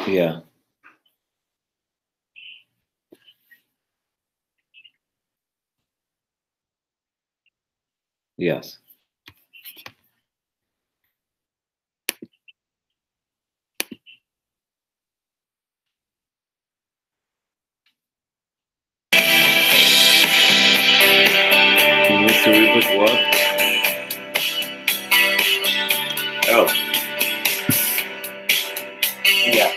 Yeah. Yes. You need to reboot what? Oh. Yeah.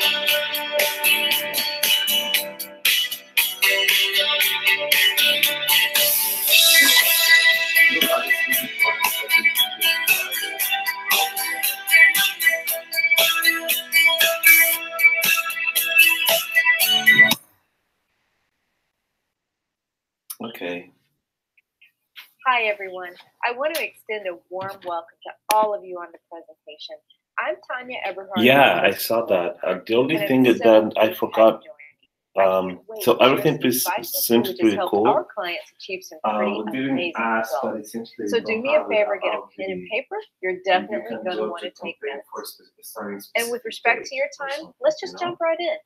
Okay. Hi, everyone. I want to extend a warm welcome to all of you on the presentation. I'm Tanya Eberhard. Yeah, I saw that. The only thing that I forgot, so everything seems pretty cool. Our clients achieve some pretty amazing results. So do me a favor, get a pen and paper. You're definitely going to want to take notes. And with respect to your time, let's just jump right in.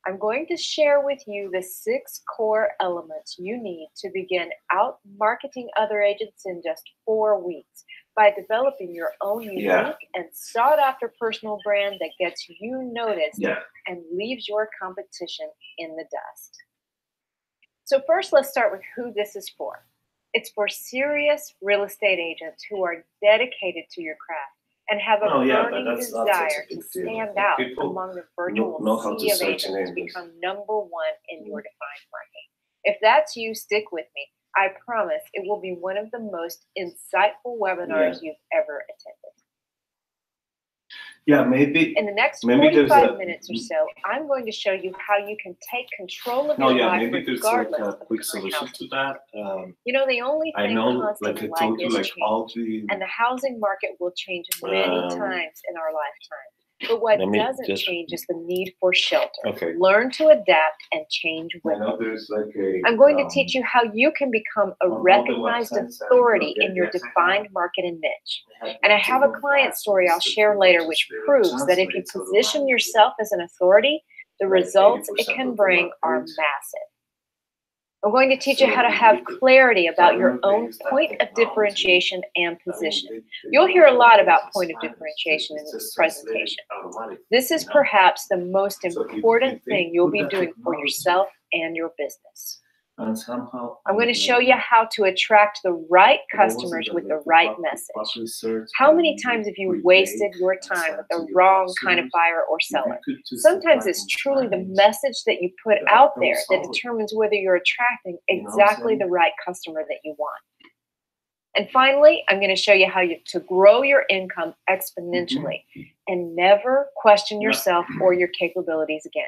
I'm going to share with you the 6 core elements you need to begin out marketing other agents in just 4 weeks by developing your own unique and sought after personal brand that gets you noticed and leaves your competition in the dust. So first, let's start with who this is for. It's for serious real estate agents who are dedicated to your craft and have a burning desire to stand out among the virtual sea of agents to become #1 in your defined market. If that's you, stick with me. I promise it will be one of the most insightful webinars you've ever attended. Yeah, maybe. In the next 45 minutes or so, I'm going to show you how you can take control of your life regardless of the quick solution to that. You know, the only thing constant in life is change, and the housing market will change many times in our lifetime. But what doesn't change is the need for shelter. Okay. Learn to adapt and change with it. I'm going to teach you how you can become a recognized authority in your defined market and niche. And I have a client story I'll share later which proves that if you position yourself as an authority, the results it can bring are massive. I'm going to teach you how to have clarity about your own point of differentiation and position. You'll hear a lot about point of differentiation in this presentation. This is perhaps the most important thing you'll be doing for yourself and your business. I'm going to show you how to attract the right customers with the right message. How many times have you wasted your time with the wrong kind of buyer or seller? Sometimes it's truly the message that you put out there that determines whether you're attracting exactly the right customer that you want. And finally, I'm going to show you how to grow your income exponentially and never question yourself or your capabilities again.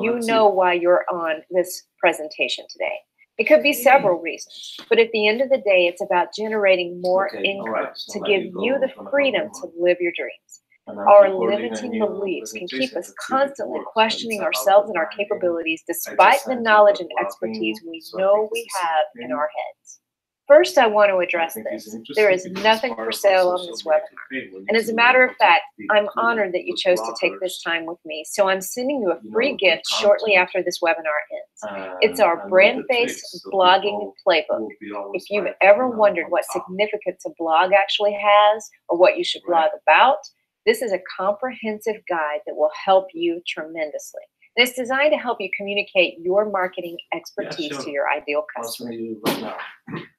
You know why you're on this presentation today. It could be several reasons, but at the end of the day, it's about generating more income to give you the freedom to live your dreams. Our limiting beliefs can keep us constantly questioning ourselves and our capabilities despite the knowledge and expertise we know we have in our heads. First, I want to address this. There is nothing for sale on this webinar. And as a matter of fact, I'm honored that you chose to take this time with me. So I'm sending you a free gift shortly after this webinar ends. It's our Brandface blogging playbook. If you've ever wondered what significance a blog actually has or what you should blog about, this is a comprehensive guide that will help you tremendously. And it's designed to help you communicate your marketing expertise to your ideal customer.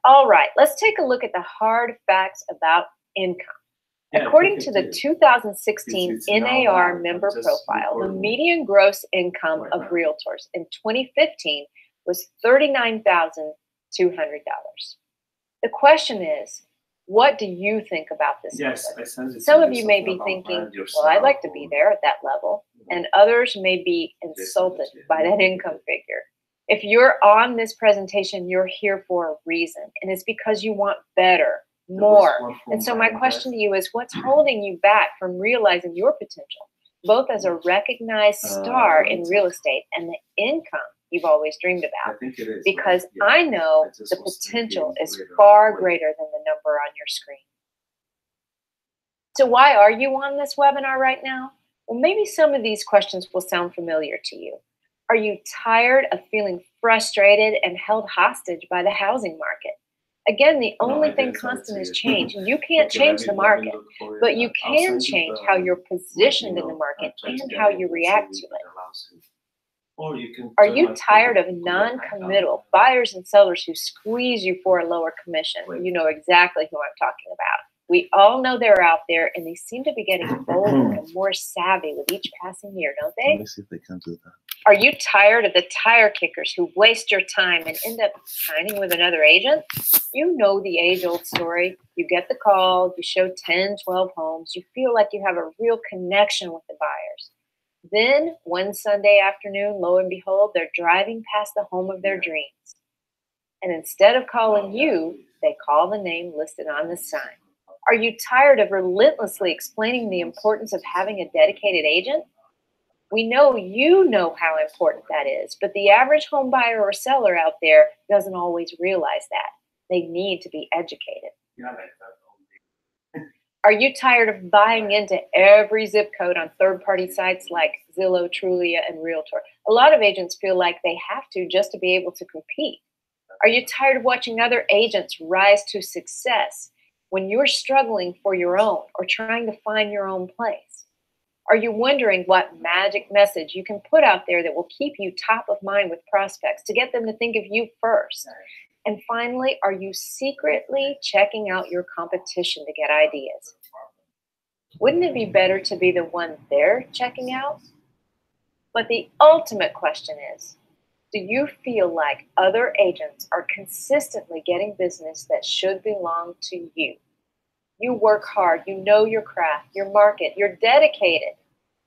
All right, let's take a look at the hard facts about income. According to the 2016 NAR member profile, the median gross income of realtors in 2015 was $39,200. The question is, what do you think about this number? Some of you may be thinking, well, I'd like to be there at that level, and others may be insulted by that income figure. If you're on this presentation, you're here for a reason, and it's because you want better, more. And so my question to you is, what's holding you back from realizing your potential, both as a recognized star in real estate and the income you've always dreamed about? Because I know the potential is far greater than the number on your screen. So why are you on this webinar right now? Well, maybe some of these questions will sound familiar to you. Are you tired of feeling frustrated and held hostage by the housing market? Again, the only thing constant is change. And you can't change the market, but you can change how you're positioned in the market and how you react to it. Are you tired of non-committal buyers and sellers who squeeze you for a lower commission? You know exactly who I'm talking about. We all know they're out there, and they seem to be getting bolder and more savvy with each passing year, don't they? Let me see if they can do that. Are you tired of the tire kickers who waste your time and end up signing with another agent? You know the age-old story. You get the call, you show 10, 12 homes, you feel like you have a real connection with the buyers. Then, one Sunday afternoon, lo and behold, they're driving past the home of their dreams. And instead of calling you, they call the name listed on the sign. Are you tired of relentlessly explaining the importance of having a dedicated agent? We know you know how important that is, but the average home buyer or seller out there doesn't always realize that. They need to be educated. Are you tired of buying into every zip code on third-party sites like Zillow, Trulia, and Realtor? A lot of agents feel like they have to just to be able to compete. Are you tired of watching other agents rise to success when you're struggling for your own or trying to find your own place? Are you wondering what magic message you can put out there that will keep you top of mind with prospects to get them to think of you first? And finally, are you secretly checking out your competition to get ideas? Wouldn't it be better to be the one they're checking out? But the ultimate question is, do you feel like other agents are consistently getting business that should belong to you? You work hard, you know your craft, your market, you're dedicated,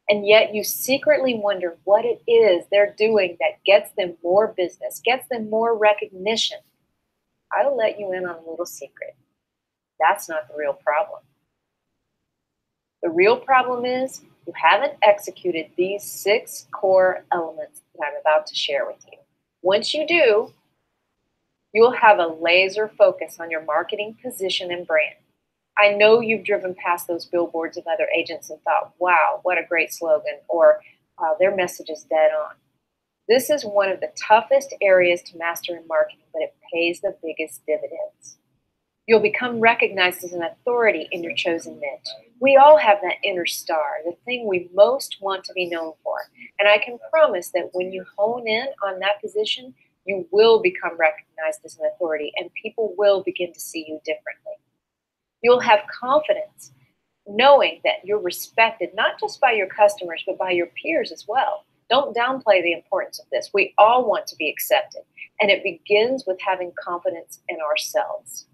and yet you secretly wonder what it is they're doing that gets them more business, gets them more recognition. I'll let you in on a little secret. That's not the real problem. The real problem is you haven't executed these 6 core elements that I'm about to share with you. Once you do, you'll have a laser focus on your marketing position and brand. I know you've driven past those billboards of other agents and thought, wow, what a great slogan, or their message is dead on. This is one of the toughest areas to master in marketing, but it pays the biggest dividends. You'll become recognized as an authority in your chosen niche. We all have that inner star, the thing we most want to be known for. And I can promise that when you hone in on that position, you will become recognized as an authority and people will begin to see you differently. You'll have confidence knowing that you're respected, not just by your customers, but by your peers as well. Don't downplay the importance of this. We all want to be accepted, and it begins with having confidence in ourselves.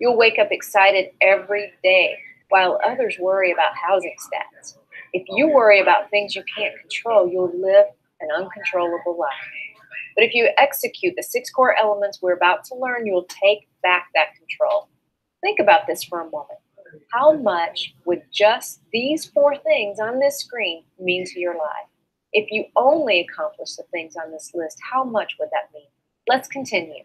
You'll wake up excited every day while others worry about housing stats. If you worry about things you can't control, you'll live an uncontrollable life. But if you execute the 6 core elements we're about to learn, you'll take back that control. Think about this for a moment. How much would just these 4 things on this screen mean to your life? If you only accomplish the things on this list, how much would that mean? Let's continue.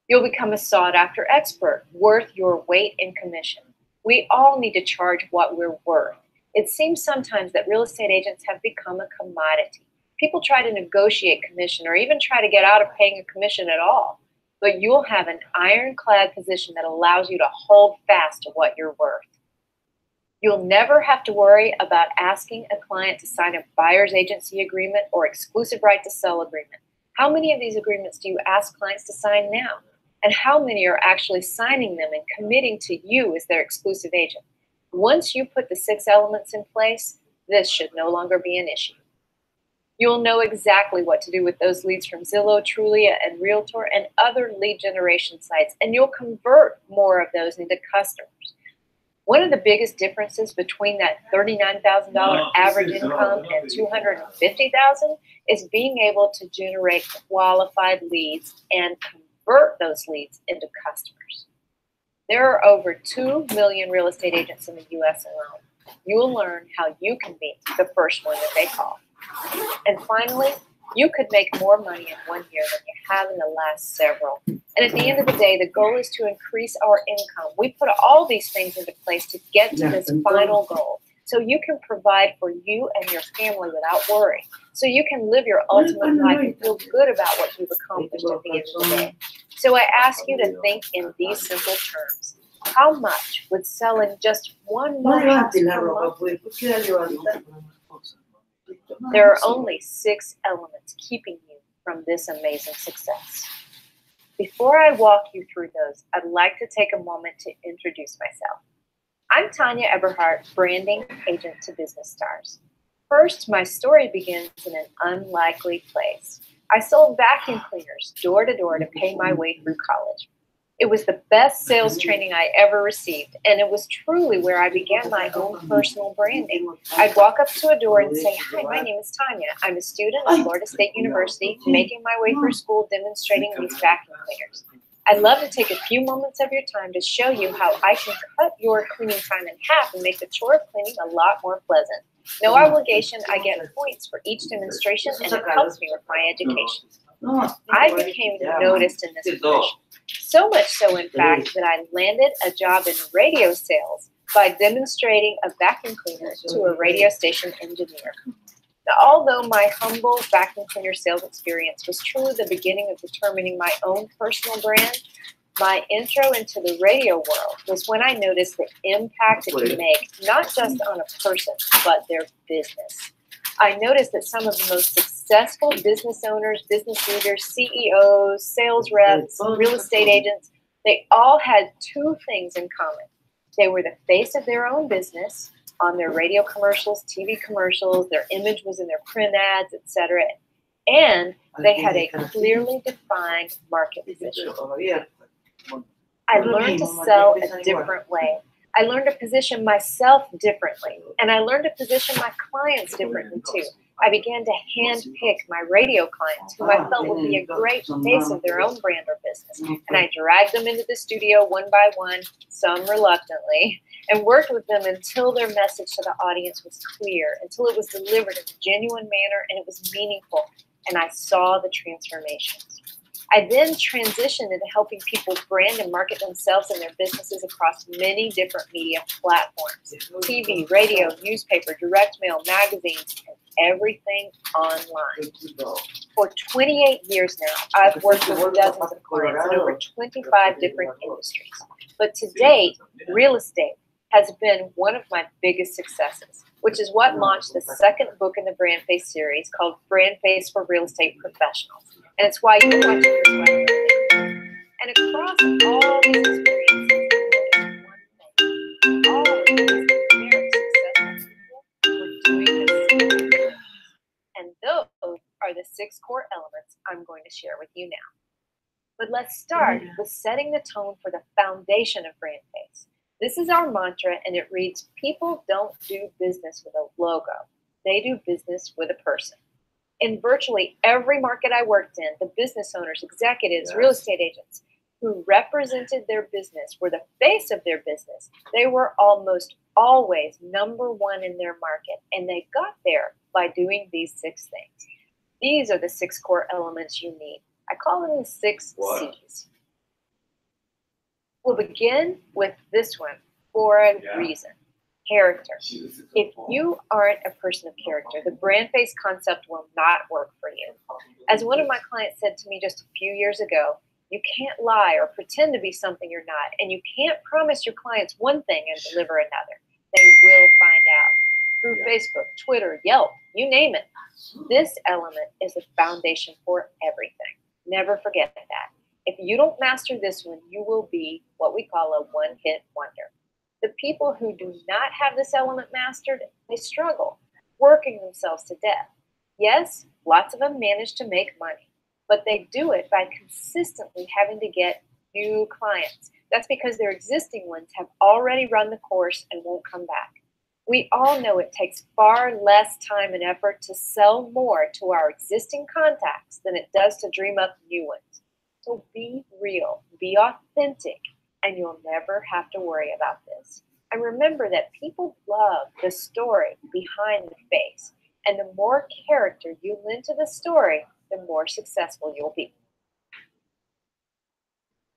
You'll become a sought-after expert, worth your weight in commission. We all need to charge what we're worth. It seems sometimes that real estate agents have become a commodity. People try to negotiate commission or even try to get out of paying a commission at all. But you'll have an ironclad position that allows you to hold fast to what you're worth. You'll never have to worry about asking a client to sign a buyer's agency agreement or exclusive right to sell agreement. How many of these agreements do you ask clients to sign now? And how many are actually signing them and committing to you as their exclusive agent? Once you put the 6 elements in place, this should no longer be an issue. You'll know exactly what to do with those leads from Zillow, Trulia, and Realtor and other lead generation sites, and you'll convert more of those into customers. One of the biggest differences between that $39,000 average income and $250,000 is being able to generate qualified leads and convert those leads into customers. There are over 2 million real estate agents in the U.S. alone. You'll learn how you can be the first one that they call. And finally, you could make more money in 1 year than you have in the last several. And at the end of the day, the goal is to increase our income. We put all these things into place to get to this final goal. so you can provide for you and your family without worry, so you can live your ultimate life and feel good about what you've accomplished at the end of the day. So I ask you to think in these simple terms. How much would selling just one more house per month? There are only 6 elements keeping you from this amazing success. Before I walk you through those, I'd like to take a moment to introduce myself. I'm Tanya Eberhardt, branding agent to business stars. First, my story begins in an unlikely place. I sold vacuum cleaners door to door to pay my way through college. It was the best sales training I ever received, and it was truly where I began my own personal branding. I'd walk up to a door and say, "Hi, my name is Tanya. I'm a student at Florida State University, making my way through school demonstrating these vacuum cleaners. I'd love to take a few moments of your time to show you how I can cut your cleaning time in half and make the chore of cleaning a lot more pleasant. No obligation, I get points for each demonstration, and it helps me with my education." I became noticed in this position. So much so, in fact, that I landed a job in radio sales by demonstrating a vacuum cleaner to a radio station engineer. Now, although my humble vacuum cleaner sales experience was truly the beginning of determining my own personal brand, my intro into the radio world was when I noticed the impact it can make, not just on a person, but their business. I noticed that some of the most successful business owners, business leaders, CEOs, sales reps, real estate agents, they all had 2 things in common. They were the face of their own business on their radio commercials, TV commercials, their image was in their print ads, etc. And they had a clearly defined market position. I learned to sell a different way. I learned to position myself differently, and I learned to position my clients differently too. I began to hand-pick my radio clients who I felt would be a great face of their own brand or business, and I dragged them into the studio one by one, some reluctantly, and worked with them until their message to the audience was clear, until it was delivered in a genuine manner and it was meaningful, and I saw the transformations. I then transitioned into helping people brand and market themselves and their businesses across many different media platforms: TV, radio, newspaper, direct mail, magazines, and everything online. For 28 years now, I've worked with dozens of clients in over 25 different industries. But to date, real estate has been one of my biggest successes, which is what launched the 2nd book in the Brandface series called Brandface for Real Estate Professionals. And it's why you're watching this webinar. And across all these experiences, all of these very successful people were doing the same things. And those are the 6 core elements I'm going to share with you now. But let's start with setting the tone for the foundation of Brandface. This is our mantra, and it reads, "People don't do business with a logo. They do business with a person." In virtually every market I worked in, the business owners, executives, real estate agents who represented their business were the face of their business. They were almost always number 1 in their market, and they got there by doing these 6 things. These are the 6 core elements you need. I call them the 6 C's. We'll begin with this one for a reason. Character. If you aren't a person of character, the Brandface concept will not work for you. As one of my clients said to me just a few years ago, you can't lie or pretend to be something you're not, and you can't promise your clients one thing and deliver another. They will find out. Through Facebook, Twitter, Yelp, you name it. This element is the foundation for everything. Never forget that. If you don't master this one, you will be what we call a one-hit wonder. The people who do not have this element mastered, they struggle, working themselves to death. Yes, lots of them manage to make money, but they do it by consistently having to get new clients. That's because their existing ones have already run the course and won't come back. We all know it takes far less time and effort to sell more to our existing contacts than it does to dream up new ones. So be real, be authentic, and you'll never have to worry about this. And remember that people love the story behind the face, and the more character you lend to the story, the more successful you'll be.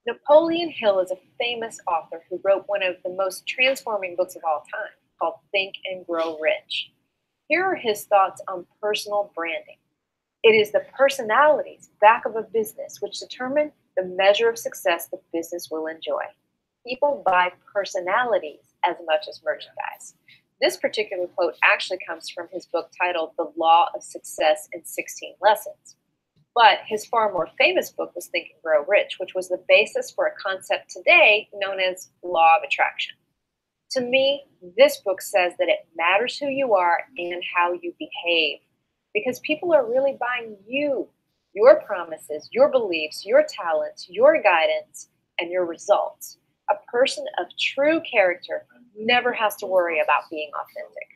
Napoleon Hill is a famous author who wrote one of the most transforming books of all time. called Think and Grow Rich. Here are his thoughts on personal branding. It is the personalities back of a business which determine the measure of success the business will enjoy. People buy personalities as much as merchandise. This particular quote actually comes from his book titled The Law of Success in 16 Lessons. But his far more famous book was Think and Grow Rich, which was the basis for a concept today known as law of attraction. To me, this book says that it matters who you are and how you behave, because people are really buying you, your promises, your beliefs, your talents, your guidance, and your results. A person of true character never has to worry about being authentic.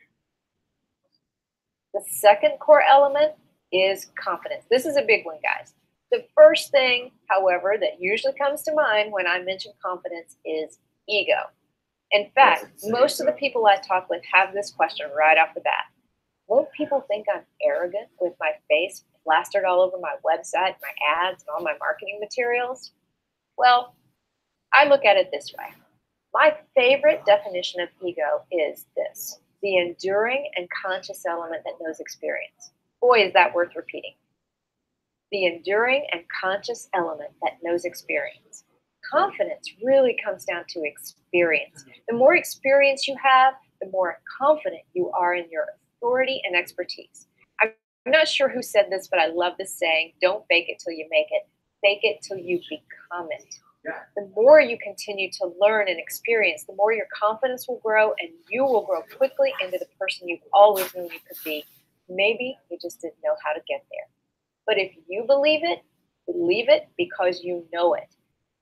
The second core element is confidence. This is a big one, guys. The first thing, however, that usually comes to mind when I mention confidence is ego. In fact, most of the people I talk with have this question right off the bat. Won't people think I'm arrogant with my face plastered all over my website, my ads, and all my marketing materials? Well, I look at it this way. My favorite definition of ego is this: the enduring and conscious element that knows experience. Boy, is that worth repeating. The enduring and conscious element that knows experience. Confidence really comes down to experience. The more experience you have, the more confident you are in your authority and expertise. I'm not sure who said this, but I love this saying: don't fake it till you make it. Fake it till you become it. The more you continue to learn and experience, the more your confidence will grow, and you will grow quickly into the person you've always known you could be. Maybe you just didn't know how to get there. But if you believe it because you know it.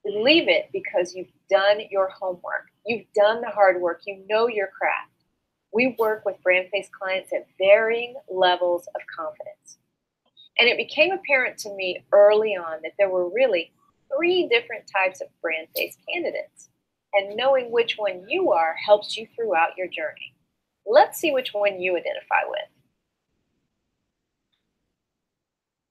Believe it because you've done your homework. You've done the hard work. You know your craft. We work with Brandface clients at varying levels of confidence. And it became apparent to me early on that there were really 3 different types of Brandface candidates. And knowing which one you are helps you throughout your journey. Let's see which one you identify with.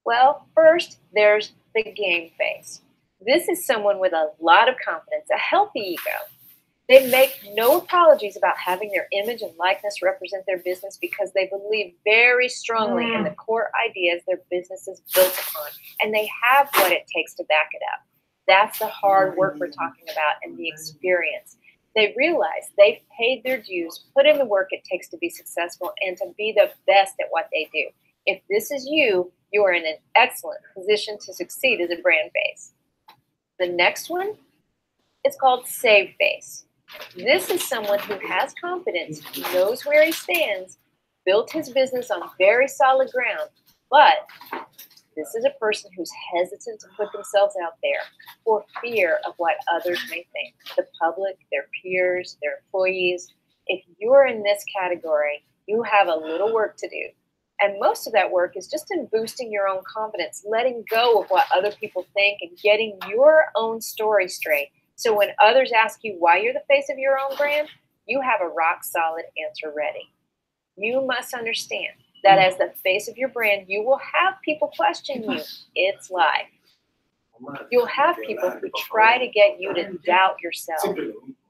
Well, first, there's the game face. This is someone with a lot of confidence, a healthy ego. They make no apologies about having their image and likeness represent their business because they believe very strongly in the core ideas their business is built upon, and they have what it takes to back it up. That's the hard work we're talking about and the experience. They realize they've paid their dues, put in the work it takes to be successful and to be the best at what they do. If this is you, you are in an excellent position to succeed as a brand face. The next one is called save face. This is someone who has confidence, knows where he stands, built his business on very solid ground, but this is a person who's hesitant to put themselves out there for fear of what others may think. The public, their peers, their employees. If you're in this category, you have a little work to do. And most of that work is just in boosting your own confidence, letting go of what other people think and getting your own story straight. So when others ask you why you're the face of your own brand, you have a rock solid answer ready. You must understand that as the face of your brand, you will have people question you. It's life. You'll have people who try to get you to doubt yourself.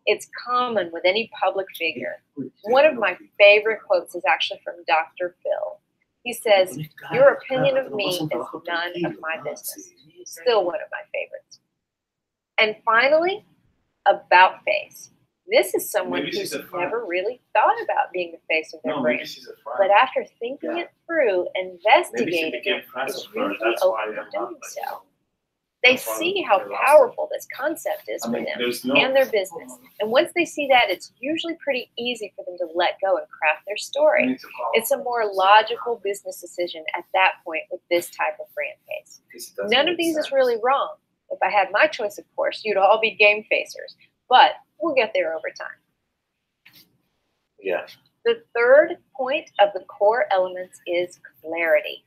It's common with any public figure. One of my favorite quotes is actually from Dr. Phil. He says, "Your opinion of me is none of my business." Still one of my favorites. And finally, about face. This is someone who's never really thought about being the face of their brand. But after thinking it through, investigating it, is really open to doing so. They see how powerful this concept is for them and their business. And once they see that, it's usually pretty easy for them to let go and craft their story. It's a more logical business decision at that point with this type of brand face. None of these is really wrong. If I had my choice, of course, you'd all be game facers. But we'll get there over time. Yeah. The third point of the core elements is clarity.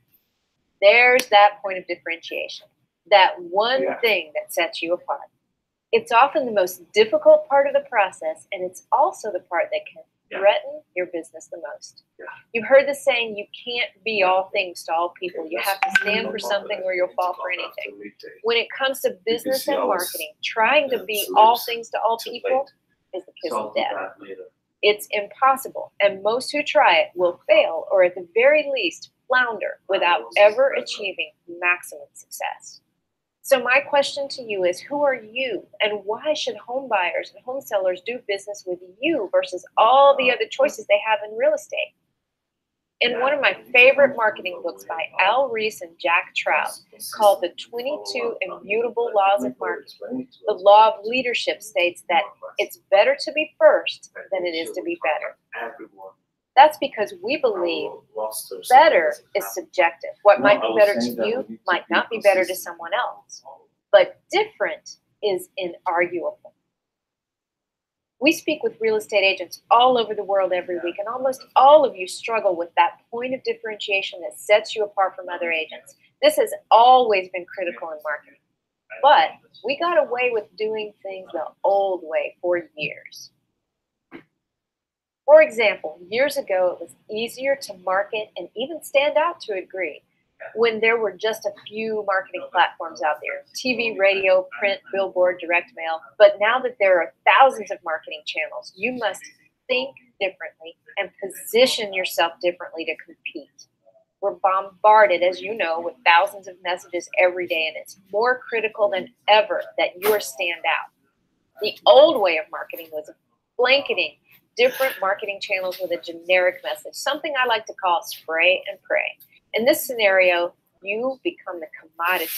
There's that point of differentiation. That one thing that sets you apart. It's often the most difficult part of the process, and it's also the part that can threaten your business the most. You've heard the saying, you can't be all things to all people. You have to stand for something or you'll fall for anything. When it comes to business and marketing, trying to be all things to all people is the kiss of death. It's impossible, and most who try it will fail or at the very least flounder without ever achieving maximum success. So my question to you is, who are you, and why should home buyers and home sellers do business with you versus all the other choices they have in real estate? In one of my favorite marketing books by Al Reese and Jack Trout, called The 22 Immutable Laws of Marketing, the law of leadership states that it's better to be first than it is to be better. That's because we believe better is subjective. What might be better to you might not be better to someone else. But different is inarguable. We speak with real estate agents all over the world every week, and almost all of you struggle with that point of differentiation that sets you apart from other agents. This has always been critical in marketing. But we got away with doing things the old way for years. For example, years ago, it was easier to market and even stand out to a degree when there were just a few marketing platforms out there: TV, radio, print, billboard, direct mail. But now that there are thousands of marketing channels, you must think differently and position yourself differently to compete. We're bombarded, as you know, with thousands of messages every day, and it's more critical than ever that you stand out. The old way of marketing was blanketing different marketing channels with a generic message, something I like to call spray and pray. In this scenario, you become the commodity.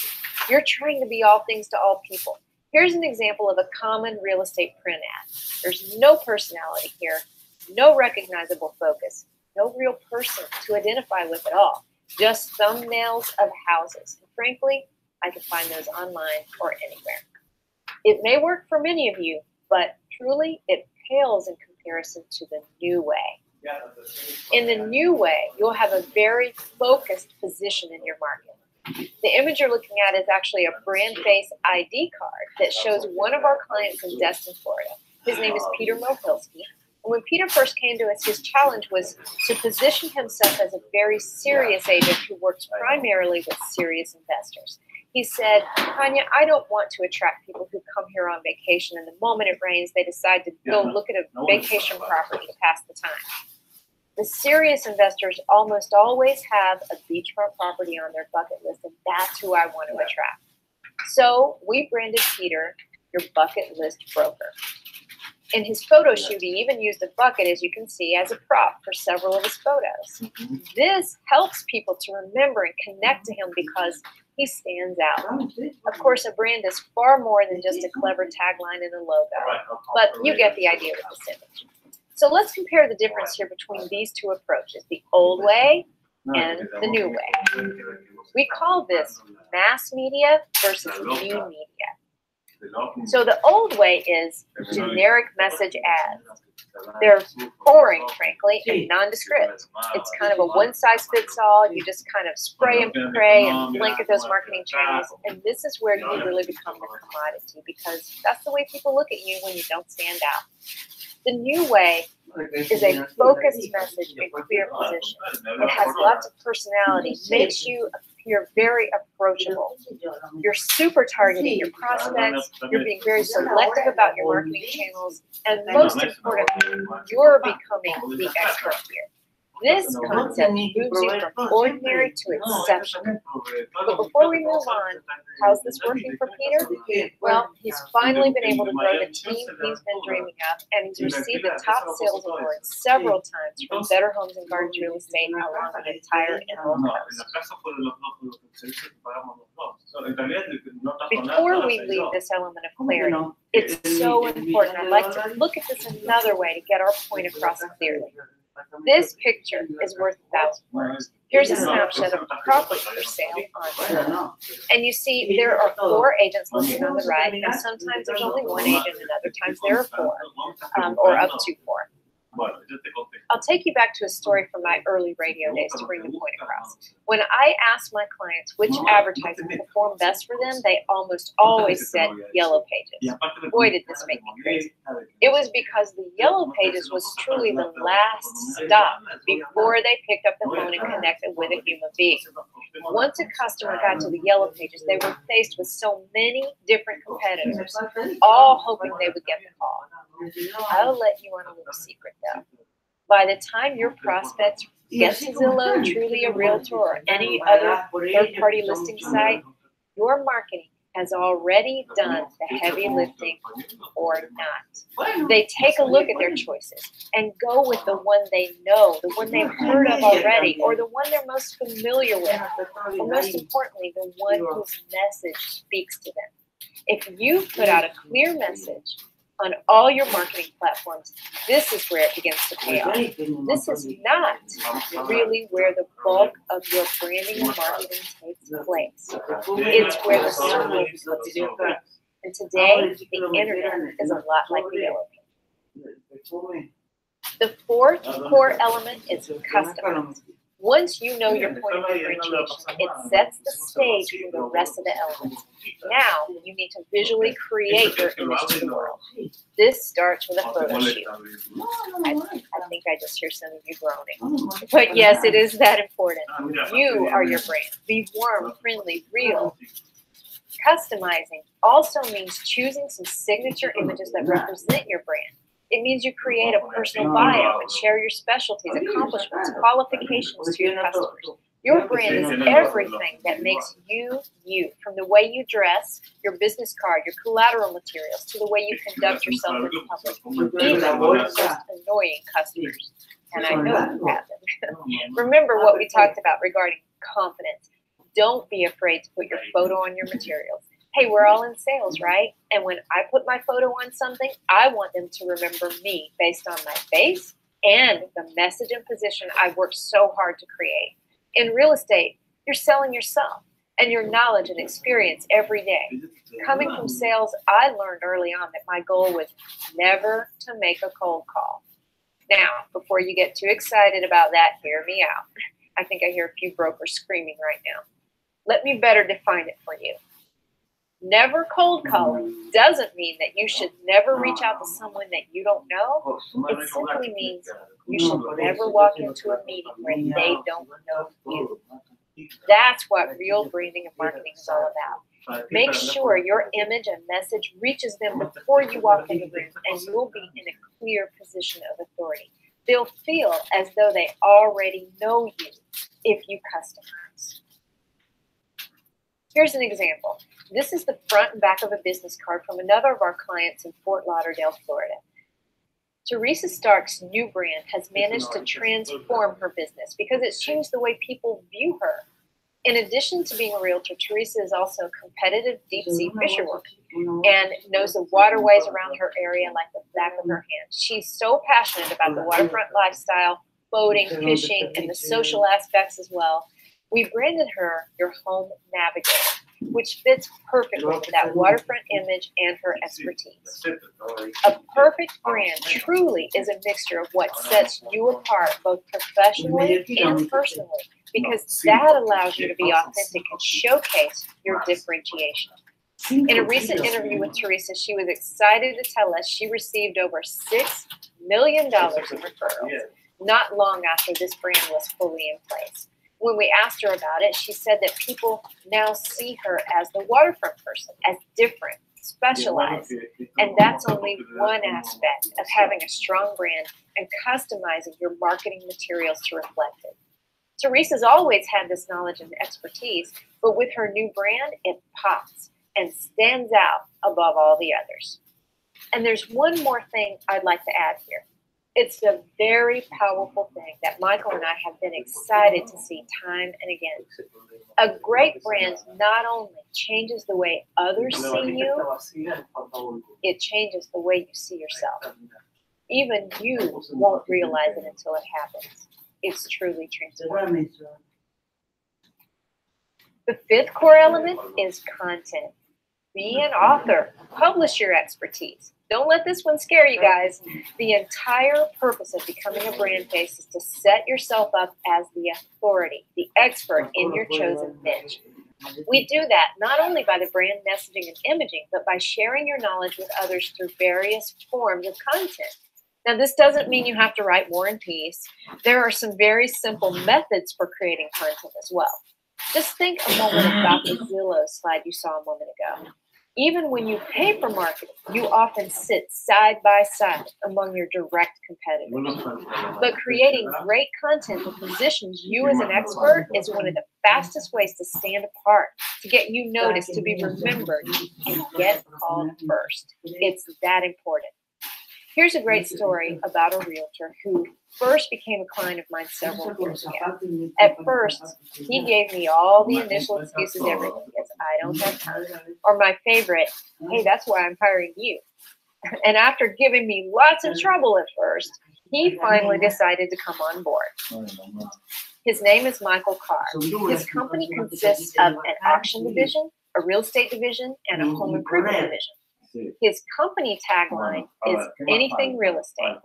You're trying to be all things to all people. Here's an example of a common real estate print ad. There's no personality here, no recognizable focus, no real person to identify with at all, just thumbnails of houses. And frankly, I can find those online or anywhere. It may work for many of you, but truly it pales in comparison to the new way. In the new way, you'll have a very focused position in your market. The image you're looking at is actually a Brandface ID card that shows one of our clients in Destin, Florida. His name is Peter Mohilsky. And when Peter first came to us, his challenge was to position himself as a very serious agent who works primarily with serious investors. He said, Tanya, I don't want to attract people who come here on vacation, and the moment it rains, they decide to go look at a vacation property to pass the time. The serious investors almost always have a beachfront property on their bucket list, and that's who I want to attract. So we branded Peter your bucket list broker. In his photo shoot, he even used a bucket, as you can see, as a prop for several of his photos. This helps people to remember and connect to him because he stands out. Of course, a brand is far more than just a clever tagline and a logo, but you get the idea with this image. So let's compare the difference here between these two approaches, the old way and the new way. We call this mass media versus new media. So the old way is generic message ads. They're boring, frankly, and nondescript. It's kind of a one-size-fits-all. You just kind of spray and pray and blink at those marketing channels, and this is where you really become the commodity because that's the way people look at you when you don't stand out. The new way is a focused message and clear position. It has lots of personality, makes you appear very approachable. You're super targeting your prospects, you're being very selective about your marketing channels, and most importantly, you're becoming the expert here. This concept moves you from ordinary to exceptional. But before we move on, how's this working for Peter? Well, he's finally been able to grow the team he's been dreaming of, and he's received the top sales award several times from Better Homes and Gardens Real Estate along the entire Emerald Coast. Before we leave this element of clarity, it's so important. I'd like to look at this another way to get our point across clearly. This picture is worth 1,000 words. Here's a snapshot of a property for sale on. And you see there are 4 agents listed on the right, and sometimes there's only 1 agent, and other times there are 4, or up to 4. I'll take you back to a story from my early radio days to bring the point across. When I asked my clients which advertising performed best for them, they almost always said Yellow Pages. Boy, did this make me crazy. It was because the Yellow Pages was truly the last stop before they picked up the phone and connected with a human being. Once a customer got to the Yellow Pages, they were faced with so many different competitors, all hoping they would get the call. I'll let you on a little secret though. By the time your prospects get to Zillow, Truly a Realtor, or any other third-party listing site, your marketing has already done the heavy lifting or not. They take a look at their choices and go with the one they know, the one they've heard of already, or the one they're most familiar with, or most importantly, the one whose message speaks to them. If you put out a clear message on all your marketing platforms, this is where it begins to pay off. This is not really where the bulk of your branding and marketing takes place. It's where the circle goes. And today, the internet is a lot like the yellow paper. The fourth core element is customize. Once you know your point of differentiation, it sets the stage for the rest of the elements. Now, you need to visually create your image to the world. This starts with a photo shoot. I think I just hear some of you groaning. But yes, it is that important. You are your brand. Be warm, friendly, real. Customizing also means choosing some signature images that represent your brand. It means you create a personal bio and share your specialties, accomplishments, qualifications to your customers. Your brand is everything that makes you, you. From the way you dress, your business card, your collateral materials, to the way you conduct yourself in public, even the most annoying customers. And I know you have them. Remember what we talked about regarding confidence. Don't be afraid to put your photo on your materials. Hey, we're all in sales, right? And when I put my photo on something, I want them to remember me based on my face and the message and position I worked so hard to create. In real estate, you're selling yourself and your knowledge and experience every day. Coming from sales, I learned early on that my goal was never to make a cold call. Now, before you get too excited about that, hear me out. I think I hear a few brokers screaming right now. Let me better define it for you. Never cold calling doesn't mean that you should never reach out to someone that you don't know. It simply means you should never walk into a meeting where they don't know you. That's what real branding and marketing is all about. Make sure your image and message reaches them before you walk in the room, and you'll be in a clear position of authority. They'll feel as though they already know you if you customize. Here's an example. This is the front and back of a business card from another of our clients in Fort Lauderdale, Florida. Teresa Stark's new brand has managed to transform her business because it's changed the way people view her. In addition to being a realtor, Teresa is also a competitive deep-sea fisherwoman and knows the waterways around her area like the back of her hand. She's so passionate about the waterfront lifestyle, boating, fishing, and the social aspects as well. We branded her your home navigator, which fits perfectly with that waterfront image and her expertise. A perfect brand truly is a mixture of what sets you apart both professionally and personally, because that allows you to be authentic and showcase your differentiation. In a recent interview with Teresa, she was excited to tell us she received over $6 million in referrals not long after this brand was fully in place. When we asked her about it, she said that people now see her as the waterfront person, as different, specialized. And that's only one aspect of having a strong brand and customizing your marketing materials to reflect it. Teresa's always had this knowledge and expertise, but with her new brand, it pops and stands out above all the others. And there's one more thing I'd like to add here. It's a very powerful thing that Michael and I have been excited to see time and again. A great brand not only changes the way others see you, it changes the way you see yourself. Even you won't realize it until it happens. It's truly transformative. The fifth core element is content. Be an author. Publish your expertise. Don't let this one scare you guys. The entire purpose of becoming a Brandface is to set yourself up as the authority, the expert in your chosen niche. We do that not only by the brand messaging and imaging, but by sharing your knowledge with others through various forms of content. Now, this doesn't mean you have to write War and Peace. There are some very simple methods for creating content as well. Just think a moment about the Zillow slide you saw a moment ago. Even when you pay for marketing, you often sit side by side among your direct competitors. But creating great content that positions you as an expert is one of the fastest ways to stand apart, to get you noticed, to be remembered, and get called first. It's that important. Here's a great story about a realtor who first became a client of mine several years ago. At first, he gave me all the initial excuses everything, because I don't have time. Or my favorite, hey, that's why I'm hiring you. And after giving me lots of trouble at first, he finally decided to come on board. His name is Michael Carr. His company consists of an auction division, a real estate division, and a home improvement division. His company tagline is anything real estate,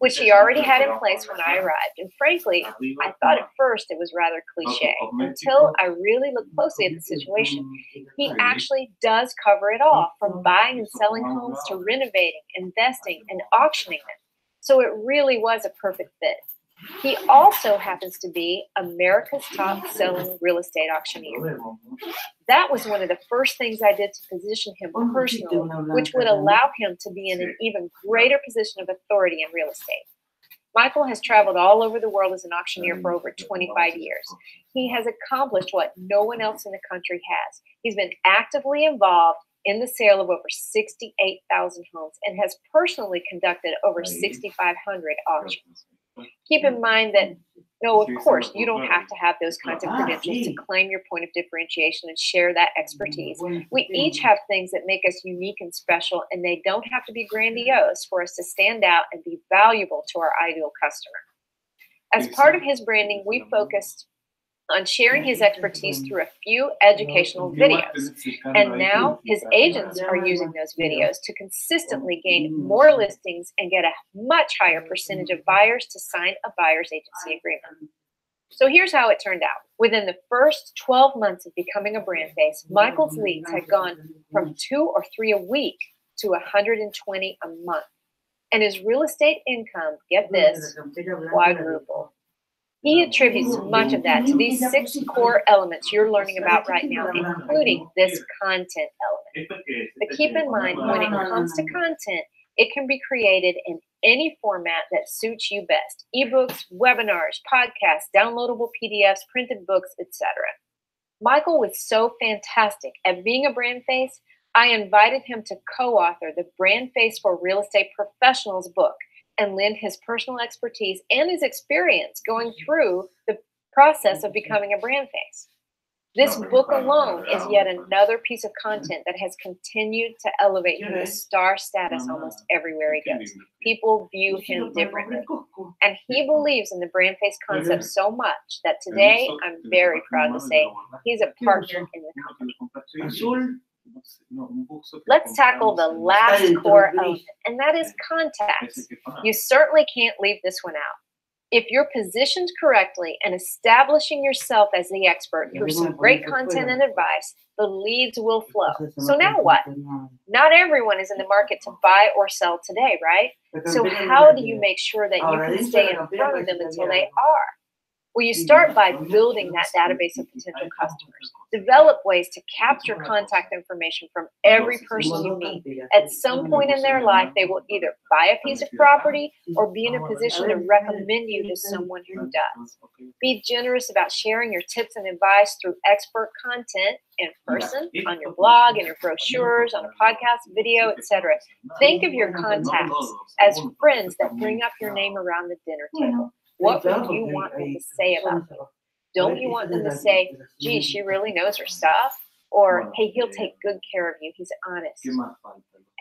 which he already had in place when I arrived. And frankly, I thought at first it was rather cliche until I really looked closely at the situation. He actually does cover it all, from buying and selling homes to renovating, investing, and auctioning them. So it really was a perfect fit. He also happens to be America's top-selling real estate auctioneer. That was one of the first things I did to position him personally, which would allow him to be in an even greater position of authority in real estate. Michael has traveled all over the world as an auctioneer for over 25 years. He has accomplished what no one else in the country has. He's been actively involved in the sale of over 68,000 homes and has personally conducted over 6,500 auctions. Keep in mind that, no, of course, you don't have to have those kinds of credentials to claim your point of differentiation and share that expertise. We each have things that make us unique and special, and they don't have to be grandiose for us to stand out and be valuable to our ideal customer. As part of his branding, we focused on sharing his expertise through a few educational videos. And now his agents are using those videos to consistently gain more listings and get a much higher percentage of buyers to sign a buyer's agency agreement. So here's how it turned out. Within the first 12 months of becoming a Brandface, Michael's leads had gone from 2 or 3 a week to 120 a month. And his real estate income, get this, quadrupled. He attributes much of that to these 6 core elements you're learning about right now, including this content element. But keep in mind, when it comes to content, it can be created in any format that suits you best. Ebooks, webinars, podcasts, downloadable PDFs, printed books, etc. Michael was so fantastic at being a brand face, I invited him to co-author the Brandface for Real Estate Professionals book and lend his personal expertise and his experience going through the process of becoming a brand face. This book alone is yet another piece of content that has continued to elevate him to star status almost everywhere he goes. People view him differently. And he believes in the brand face concept so much that today I'm very proud to say he's a partner in the company. Let's tackle the last core element, and that is contacts. You certainly can't leave this one out. If you're positioned correctly and establishing yourself as the expert through some great content and advice, the leads will flow. So now what? Not everyone is in the market to buy or sell today, right? So how do you make sure that you can stay in front of them until they are? Well, you start by building that database of potential customers. Develop ways to capture contact information from every person you meet. At some point in their life, they will either buy a piece of property or be in a position to recommend you to someone who does. Be generous about sharing your tips and advice through expert content in person, on your blog, in your brochures, on a podcast, video, etc. Think of your contacts as friends that bring up your name around the dinner table. What would you want them to say about you? Don't you want them to say, gee, she really knows her stuff? Or, hey, he'll take good care of you. He's honest.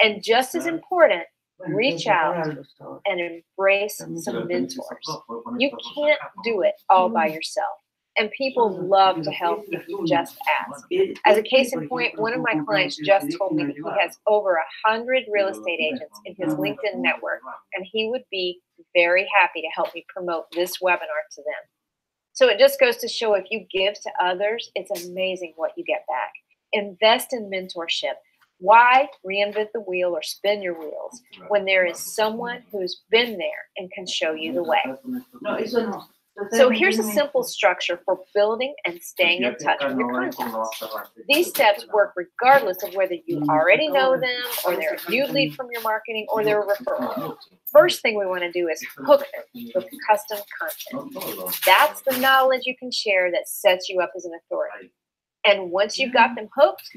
And just as important, reach out and embrace some mentors. You can't do it all by yourself. And people love to help if you just ask. As a case in point, one of my clients just told me that he has over 100 real estate agents in his LinkedIn network, and he would be very happy to help me promote this webinar to them. So it just goes to show, if you give to others, it's amazing what you get back. Invest in mentorship. Why reinvent the wheel or spin your wheels when there is someone who's been there and can show you the way? So here's a simple structure for building and staying in touch with your contacts. These steps work regardless of whether you already know them, or they're a new lead from your marketing, or they're a referral. First thing we want to do is hook them with custom content. That's the knowledge you can share that sets you up as an authority. And once you've got them hooked,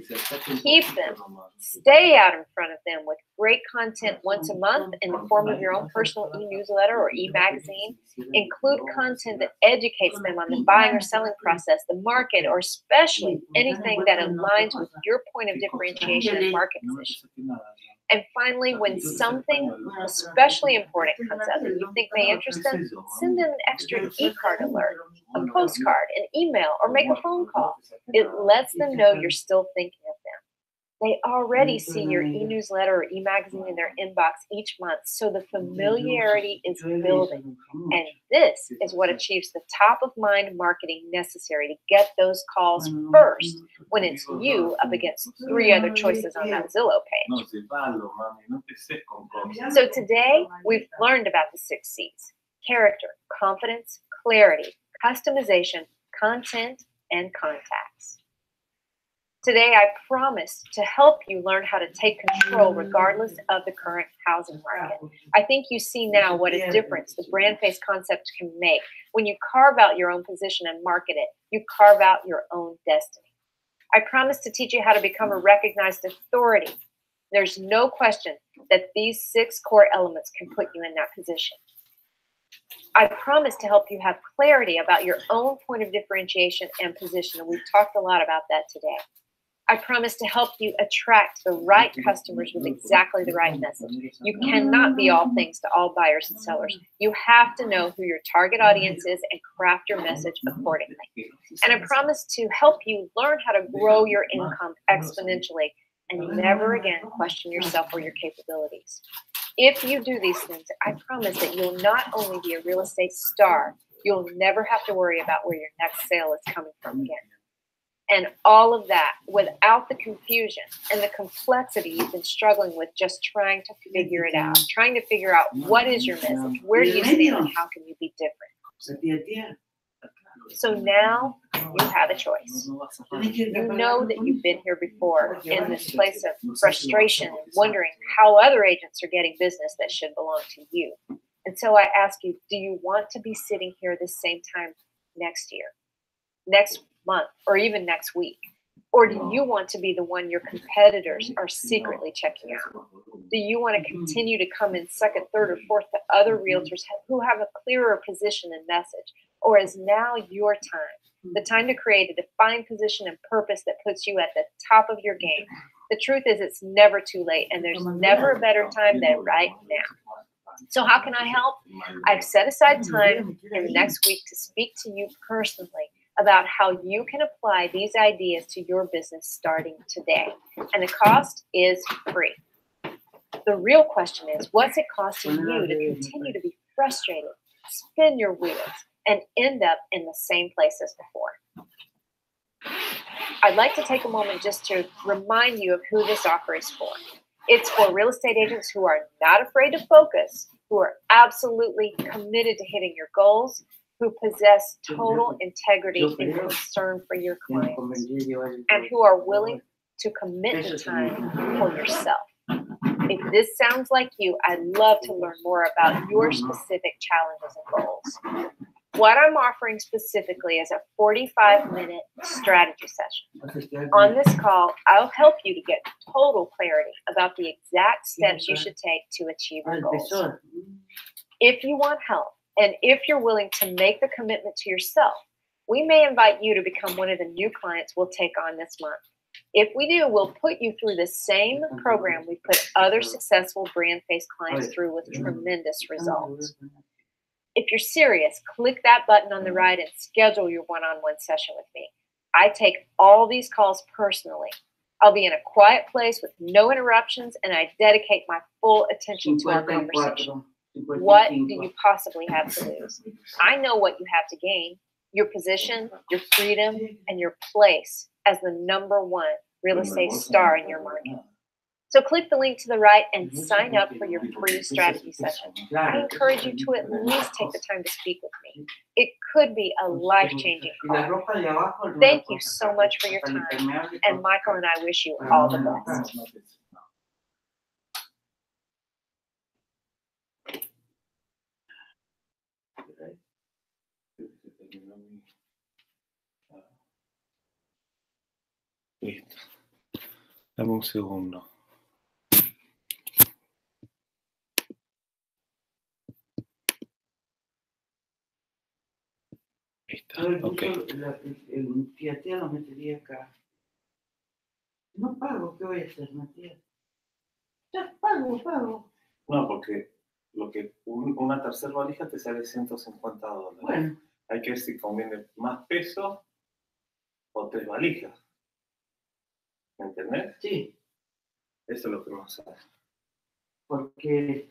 keep them. Stay out in front of them with great content once a month in the form of your own personal e-newsletter or e-magazine. Include content that educates them on the buying or selling process, the market, or especially anything that aligns with your point of differentiation and market position. And finally, when something especially important comes up that you think may interest them, send them an extra e-card alert, a postcard, an email, or make a phone call. It lets them know you're still thinking of them. They already see your e-newsletter or e-magazine in their inbox each month, so the familiarity is building. And this is what achieves the top-of-mind marketing necessary to get those calls first when it's you up against 3 other choices on that Zillow page. So today, we've learned about the 6 C's: character, confidence, clarity, customization, content, and contacts. Today, I promise to help you learn how to take control regardless of the current housing market. I think you see now what a difference the Brandface concept can make. When you carve out your own position and market it, you carve out your own destiny. I promise to teach you how to become a recognized authority. There's no question that these 6 core elements can put you in that position. I promise to help you have clarity about your own point of differentiation and position, and we've talked a lot about that today. I promise to help you attract the right customers with exactly the right message. You cannot be all things to all buyers and sellers. You have to know who your target audience is and craft your message accordingly. And I promise to help you learn how to grow your income exponentially and never again question yourself or your capabilities. If you do these things, I promise that you'll not only be a real estate star, you'll never have to worry about where your next sale is coming from again. And all of that without the confusion and the complexity you've been struggling with just trying to figure it out, trying to figure out what is your message, where do you stand, and how can you be different. So now you have a choice. You know that you've been here before in this place of frustration and wondering how other agents are getting business that should belong to you. And so I ask you, do you want to be sitting here the same time next year, next month, or even next week? Or do you want to be the one your competitors are secretly checking out? Do you want to continue to come in second, third, or fourth to other realtors who have a clearer position and message? Or is now your time, the time to create a defined position and purpose that puts you at the top of your game? The truth is, it's never too late, and there's never a better time than right now. So how can I help? I've set aside time in the next week to speak to you personally about how you can apply these ideas to your business starting today. And the cost is free. The real question is, what's it costing you to continue to be frustrated, spin your wheels, and end up in the same place as before? I'd like to take a moment just to remind you of who this offer is for. It's for real estate agents who are not afraid to focus, who are absolutely committed to hitting your goals, who possess total integrity and concern for your clients, and who are willing to commit the time for yourself. If this sounds like you, I'd love to learn more about your specific challenges and goals. What I'm offering specifically is a 45-minute strategy session. On this call, I'll help you to get total clarity about the exact steps you should take to achieve your goals. If you want help, and if you're willing to make the commitment to yourself, we may invite you to become one of the new clients we'll take on this month. If we do, we'll put you through the same program we put other successful Brandface clients through with tremendous results. If you're serious, click that button on the right and schedule your one-on-one session with me. I take all these calls personally. I'll be in a quiet place with no interruptions, and I dedicate my full attention to our conversation. What do you possibly have to lose? I know what you have to gain: your position, your freedom, and your place as the #1 real estate star in your market. So click the link to the right and sign up for your free strategy session. I encourage you to at least take the time to speak with me. It could be a life-changing call. Thank you so much for your time, and Michael and I wish you all the best. Listo. Dame un segundo. Ahí está. Ok. El tía lo metería acá. No pago, ¿qué voy a hacer, Matías? Ya pago. No, porque una tercera valija te sale $150. Bueno. Hay que ver si conviene más peso o 3 valijas. ¿Me entendés? Sí. Eso es lo que vamos a hacer. Porque